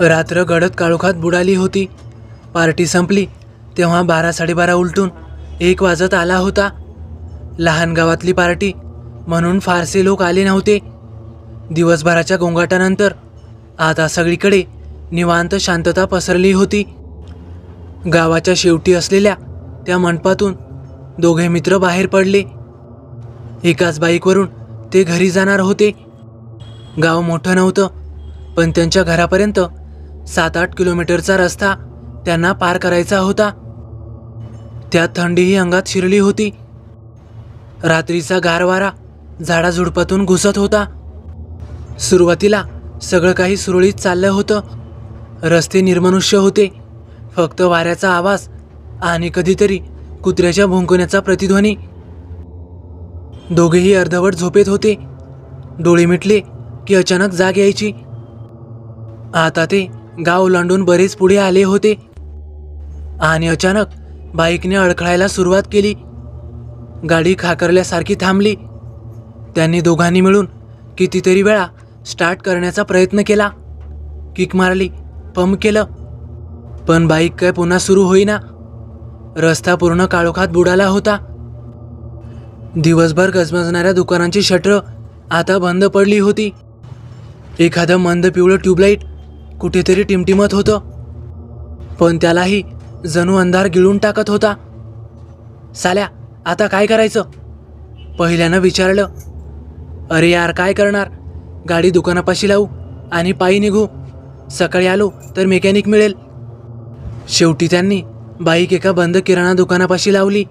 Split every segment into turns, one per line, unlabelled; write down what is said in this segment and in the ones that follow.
रात्र गडद काळोखात बुडाली होती। पार्टी संपली तेव्हा 12-12:30 उलटून 1 वाजत आला होता। लहान गावातली पार्टी म्हणून फारसे लोक आले नव्हते। दिवसभराच्या गोंगाटानंतर आता सगळीकडे निवांत शांतता पसरली होती। गावाच्या शेवटी असलेल्या त्या मंडपातून दोघे मित्र बाहेर पडले। एकाच बाईकवरून ते घरी जाणार होते। गाव मोठं नव्हतं, पण त्यांच्या घरापर्यंत 7-8 किलोमीटरचा रस्ता त्यांना पार करायचा होता। त्यात थंडीही अंगात शिरली होती। रात्रीचा गार वारा झाडाझुडपातून घुसत होता। सुरुवातीला सगळं काही सुरळीत चाललं होतं। रस्ते निर्मनुष्य होते, फक्त वाऱ्याचा आवाज आणि कधीतरी कुत्र्याच्या भुंकण्याचा प्रतिध्वनी। दोघेही अर्धवट झोपेत होते। डोळे मिटले की अचानक जाग यायची। आता ते गाव ओलांडून बरेच पुढे आले होते आणि अचानक बाईकने अडखळायला सुरुवात केली। गाडी खाकरल्यासारखी थांबली। त्यांनी दोघांनी मिळून कितीतरी वेळा स्टार्ट करण्याचा प्रयत्न केला, किक मारली, पंप केलं, पण बाईक काय पुन्हा सुरू होईना। रस्ता पूर्ण काळोखात बुडाला होता। दिवसभर गजबजणाऱ्या दुकानांची शटर आता बंद पडली होती। एखादं मंद पिवळं ट्यूबलाईट कुठेतरी टिमटिमत होतं, पण त्यालाही जणू अंधार गिळून टाकत होता। साल्या, आता काय करायचं? पहिल्यानं विचारलं। अरे यार, काय करणार? गाडी दुकानापाशी लावू आणि पायी निघू। सकाळी आलो तर मेकॅनिक मिळेल। शेवटी त्यांनी बाईक एका बंद किराणा दुकानापाशी लावली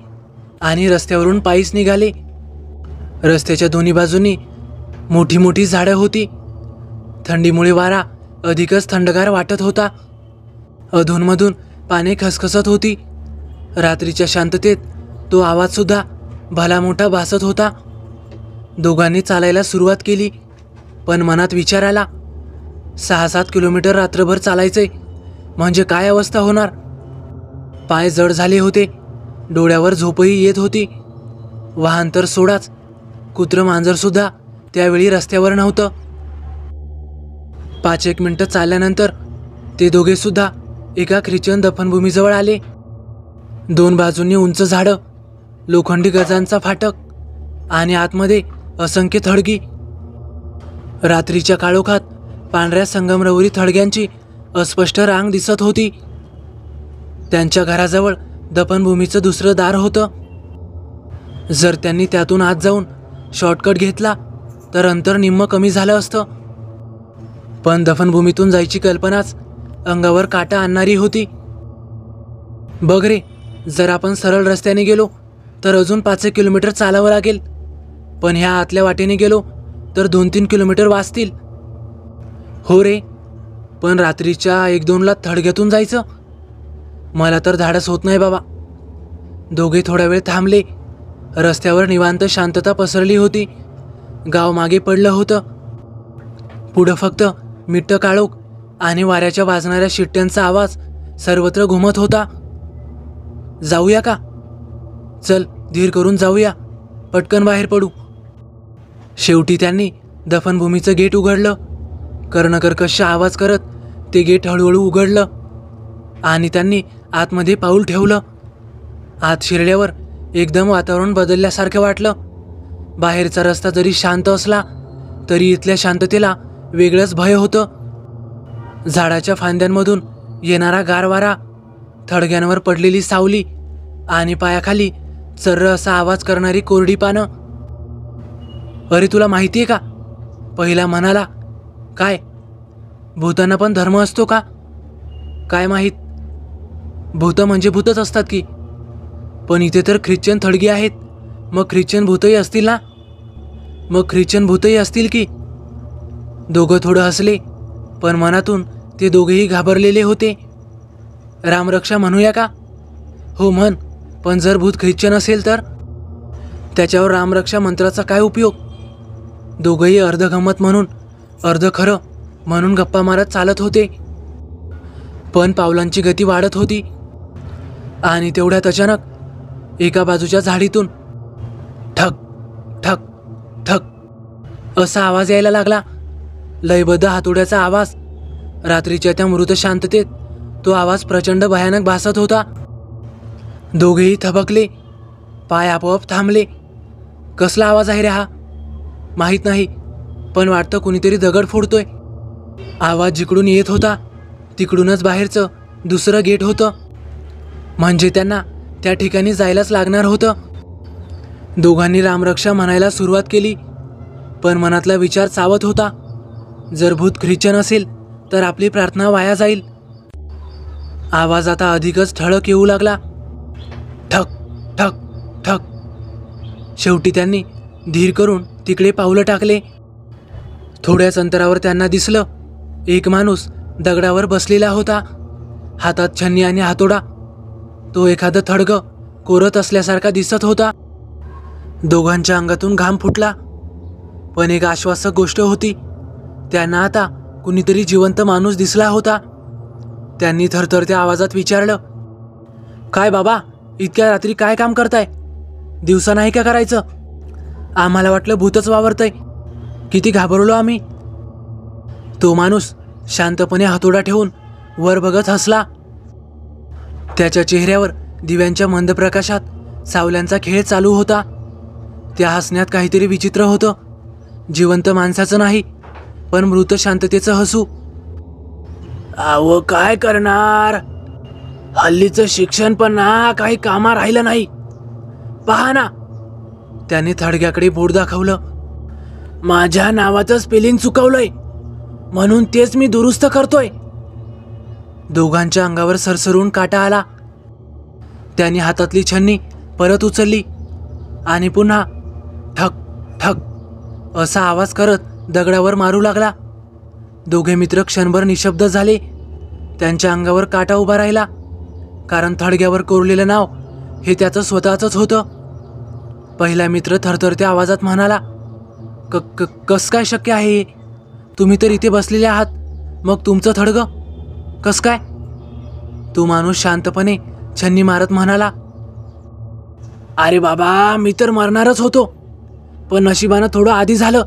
आणि रस्त्यावरून पायीच निघाले। रस्त्याच्या दोन्ही बाजूंनी मोठी मोठी झाडं होती। थंडीमुळे वारा अधिकच थंडगार वाटत होता। अधूनमधून पाने खसखसत होती। रात्रीच्या शांततेत तो आवाजसुद्धा भला मोठा भासत होता। दोघांनी चालायला सुरुवात केली, पण मनात विचार आला, 6-7 किलोमीटर रात्रभर चालायचे म्हणजे काय अवस्था होणार? पाय जड झाले होते, डोळ्यावर झोपही येत होती। वाहन तर सोडाच, कुत्रं मांजरसुद्धा त्यावेळी रस्त्यावर नव्हतं। 5-1 मिनिटं चालल्यानंतर ते दोघे सुद्धा एका ख्रिश्चन दफनभूमीजवळ आले। 2 बाजूंनी उंच झाडं, लोखंडी गजांचा फाटक आणि आतमध्ये असंख्य थडगी। रात्रीच्या काळोखात पांढऱ्या संगमरवरी थडग्यांची अस्पष्ट रांग दिसत होती। त्यांच्या घराजवळ दफनभूमीचं दुसरं दार होतं। जर त्यांनी त्यातून आत जाऊन शॉर्टकट घेतला तर अंतर निम्म कमी झालं असतं, पण दफनभूमीतून जायची कल्पनाच अंगावर काटा आणणारी होती। बघ रे, जर आपण सरळ रस्त्याने गेलो तर अजून 5 किलोमीटर चालावं लागेल, पण ह्या आतल्या वाटेने गेलो तर 2-3 किलोमीटर वाचतील। हो रे, पण रात्रीच्या 1-2ला थडग्यातून जायचं? मला तर धाडस होत नाही बाबा। दोघे थोडा वेळ थांबले। रस्त्यावर निवांत शांतता पसरली होती। गाव मागे पडलं होतं। पुढं फक्त मिट्ट काळोख आणि वाऱ्याच्या वाजणाऱ्या शिट्ट्यांचा आवाज सर्वत्र घुमत होता। जाऊया का? चल, धीर करून जाऊया, पटकन बाहेर पडू। शेवटी त्यांनी दफनभूमीचं गेट उघडलं। कर्णकर्कश आवाज करत ते गेट हळूहळू उघडलं आणि त्यांनी आतमध्ये पाऊल ठेवलं। आत शिरल्यावर एकदम वातावरण बदलल्यासारखं वाटलं। बाहेरचा रस्ता जरी शांत असला तरी इथल्या शांततेला वेगळंच भय होतं। झाडाच्या फांद्यांमधून येणारा गार वारा, थडग्यांवर पडलेली सावली आणि पायाखाली चर्र असा आवाज करणारी कोरडी पानं। अरे, तुला माहितीये का? पहिला म्हणाला, काय भूतांना पण धर्म असतो का? काय माहीत, भूत म्हणजे भूतच असतात की, पण इथे तर ख्रिश्चन थडगी आहेत, मग ख्रिश्चन भूतही असतील ना? मग ख्रिश्चन भूतही असतील की? दोघं थोडं हसले, पण मनातून ते दोघेही घाबरलेले होते। रामरक्षा म्हणूया का? हो म्हण, पण जर भूत ख्रिश्चन असेल तर त्याच्यावर रामरक्षा मंत्राचा काय उपयोग? दोघंही अर्ध गंमत म्हणून अर्ध खरं म्हणून गप्पा मारत चालत होते। पण पावलांची गती वाढत होती आणि तेवढ्यात अचानक एका बाजूच्या झाडीतून ठक ठक ठक असा आवाज यायला लागला। लयबद्ध हातोड्याचा आवाज रात्रीच्या त्या मृत शांततेत तो आवाज प्रचंड भयानक भासत होता. दोघेही थबकले. पाय आपोआप थांबले. कसला आवाज आहे रे हा? माहीत नाही, पण वाटतं कुणीतरी दगड फोडतोय. आवाज जिकडून येत होता तिकडूनच बाहेरचं दुसरं गेट होतं. म्हणजे त्यांना त्या ठिकाणी जायलाच लागणार होतं. दोघांनी रामरक्षा म्हणायला सुरुवात केली, पण मनातला विचार चावत होता, जर भूत ख्रिश्चन असेल तर आपली प्रार्थना वाया जाईल. आवाज आता अधिकच ठळक येऊ लागला. ठक ठक ठक. शेवटी त्यांनी धीर करून तिकडे पावलं टाकले. थोड्याच अंतरावर त्यांना दिसलं, एक माणूस दगडावर बसलेला होता. हातात छन्नी आणि हातोडा. तो एखादं थडगं कोरत असल्यासारखा दिसत होता. दोघांच्या अंगातून घाम फुटला. पण एक आश्वासक गोष्ट होती, त्यांना आता कुणीतरी जिवंत माणूस दिसला होता. त्यांनी थरथरत्या आवाजात विचारलं, काय बाबा, इतक्या रात्री काय काम करताय? दिवसा नाही का करायचं? आम्हाला वाटलं भूतच वावरतंय. किती घाबरलो आम्ही. तो माणूस शांतपणे हातोडा ठेवून वर बघत हसला. त्याच्या चेहऱ्यावर दिव्यांच्या मंद प्रकाशात सावल्यांचा खेळ चालू होता. त्या हसण्यात काहीतरी विचित्र होतं. जिवंत माणसाचं नाही, पण मृत शांततेचं हसू. अहो काय करणार, हल्लीचं शिक्षण पण ना काही कामा राहिलं नाही. पहा ना. त्याने थडग्याकडे बोट दाखवलं. माझ्या नावाचं स्पेलिंग चुकवलंय, म्हणून तेच मी दुरुस्त करतोय. दोघांच्या अंगावर सरसरून काटा आला. त्यांनी हातातली छन्नी परत उचलली आणि पुन्हा ठक ठक असा आवाज करत दगडावर मारू लागला. दोघे मित्र क्षणभर निशब्द झाले. त्यांच्या अंगावर काटा उभा राहिला, कारण थडग्यावर कोरलेलं नाव हे त्याचं स्वतःचंच होतं. पहिला मित्र थरथरत्या आवाजात म्हणाला, कस काय शक्य आहे? तुम्ही तर इथे बसलेले आहात, मग तुमचं थडगं कस काय? तो माणूस शांतपणे छन्नी मारत म्हणाला, अरे बाबा, मी तर मरणारच होतो, पण नशिबानं थोडं आधी झालं.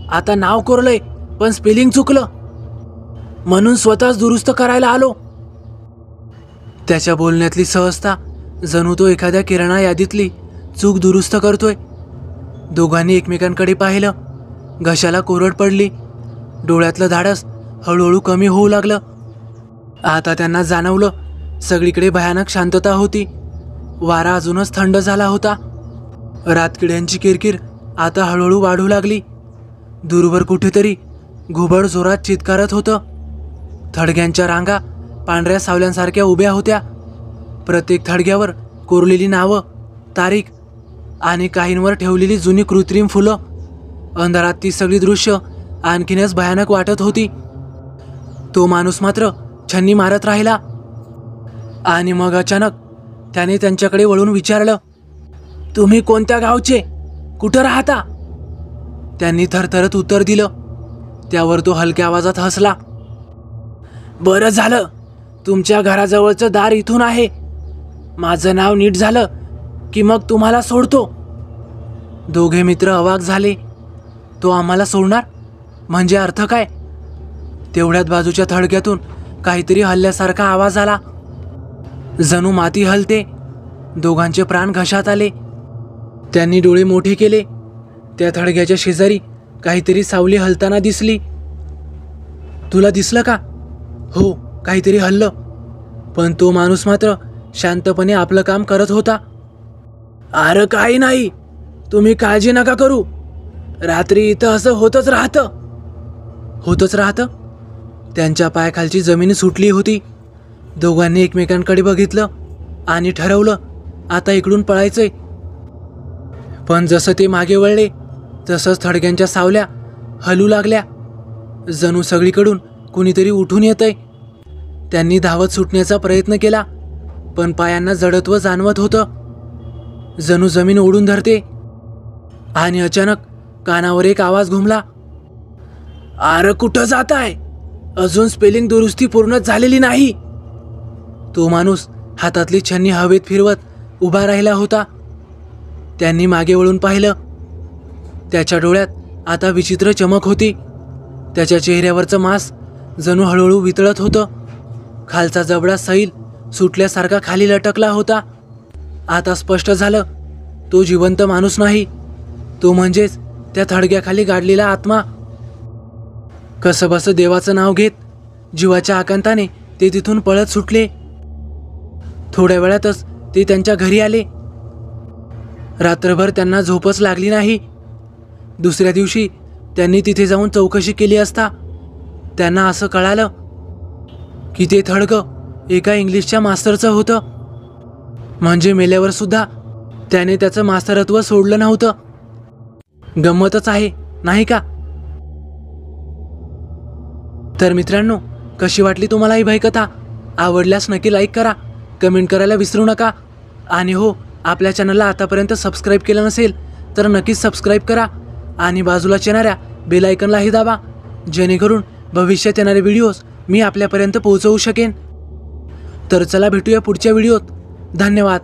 आता नाव कोरलंय पण स्पेलिंग चुकलं, म्हणून स्वतःच दुरुस्त करायला आलो. त्याच्या बोलण्यातली सहजता जणू तो एखाद्या किराणा यादीतली चूक दुरुस्त करतोय. दोघांनी एकमेकांकडे पाहिलं. घशाला कोरड पडली. डोळ्यातलं धाडस हळूहळू कमी होऊ लागलं. आता त्यांना जाणवलं, सगळीकडे भयानक शांतता होती. वारा अजूनच थंड झाला होता. रातकिड्यांची किरकिर आता हळूहळू वाढू लागली. दूरवर कुठेतरी घुबड जोरात चित्कारत होतं. थडग्यांच्या रांगा पांढऱ्या सावल्यांसारख्या उभ्या होत्या. प्रत्येक थडग्यावर कोरलेली नावं, तारीख आणि काहींवर ठेवलेली जुनी कृत्रिम फुलं. अंधारात ती सगळी दृश्य आणखीनच भयानक वाटत होती. तो माणूस मात्र छन्नी मारत राहिला. आणि मग अचानक त्याने त्यांच्याकडे वळून विचारलं, तुम्ही कोणत्या गावचे? कुठं राहता? त्यांनी थरथरत उत्तर दिलं. त्यावर तो हलक्या आवाजात हसला. बरं झालं, तुमच्या घराजवळचं दार इथून आहे. माझं नाव नीट झालं की मग तुम्हाला सोडतो. दोघे मित्र अवाक झाले. तो आम्हाला सोडणार म्हणजे अर्थ काय? तेवढ्यात बाजूच्या थडग्यातून काहीतरी हल्ल्यासारखा आवाज आला. जणू माती हलते. दोघांचे प्राण घशात आले. त्यांनी डोळे मोठे केले. त्या थडग्याच्या शेजारी काहीतरी सावली हलताना दिसली. तुला दिसलं का? हो, काहीतरी हललं. पण तो माणूस मात्र शांतपणे आपलं काम करत होता. अरे काही नाही, तुम्ही काळजी नका करू. रात्री इथं असं होतच राहतं. त्यांच्या पायाखालची जमीन सुटली होती. दोघांनी एकमेकांकडे बघितलं आणि ठरवलं, आता इकडून पळायचंय. पण जसं ते मागे वळले तसंच थडग्यांच्या सावल्या हलू लागल्या. जणू सगळीकडून कुणीतरी उठून येतंय. त्यांनी धावत सुटण्याचा प्रयत्न केला, पण पायांना जडत्व जाणवत होतं. जणू जमीन ओढून धरते. आणि अचानक कानावर एक आवाज घुमला, अरे कुठं जाताय? अजून स्पेलिंग दुरुस्ती पूर्णच झालेली नाही. तो माणूस हातातली छन्नी हवेत फिरवत उभा राहिला होता. त्यांनी मागे वळून पाहिलं. त्याच्या डोळ्यात आता विचित्र चमक होती. त्याच्या चेहऱ्यावरचं मांस जणू हळूहळू वितळत होतं. खालचा जबडा सैल सुटल्यासारखा खाली लटकला होता. आता स्पष्ट झालं, तो जिवंत माणूस नाही, तो म्हणजेच त्या थडग्याखाली गाडलेला आत्मा. कसंबसं देवाचं नाव घेत जीवाच्या आकांताने ते तिथून पळत सुटले. थोड्या वेळातच ते त्यांच्या घरी आले. रात्रभर त्यांना झोपच लागली नाही. दुसऱ्या दिवशी त्यांनी तिथे जाऊन चौकशी केली असता त्यांना असं कळालं की ते थडगं एका इंग्लिशच्या मास्तरचं होतं. म्हणजे मेल्यावर सुद्धा त्याने त्याचं मास्तरत्व सोडलं नव्हतं. गंमतच आहे, नाही का? तर मित्रांनो, कशी वाटली तुम्हाला ही भयकथा? आवडल्यास नक्की लाईक करा, कमेंट करायला विसरू नका. आणि हो, आपल्या चॅनलला आतापर्यंत सबस्क्राईब केलं नसेल तर नक्कीच सबस्क्राईब करा आणि बाजूलाच येणाऱ्या बेल आयकॉनलाही दाबा, जेणेकरून भविष्यात येणारे व्हिडिओज मी आपल्यापर्यंत पोहोचवू शकेन. तर चला भेटूया पुढच्या व्हिडिओत. धन्यवाद.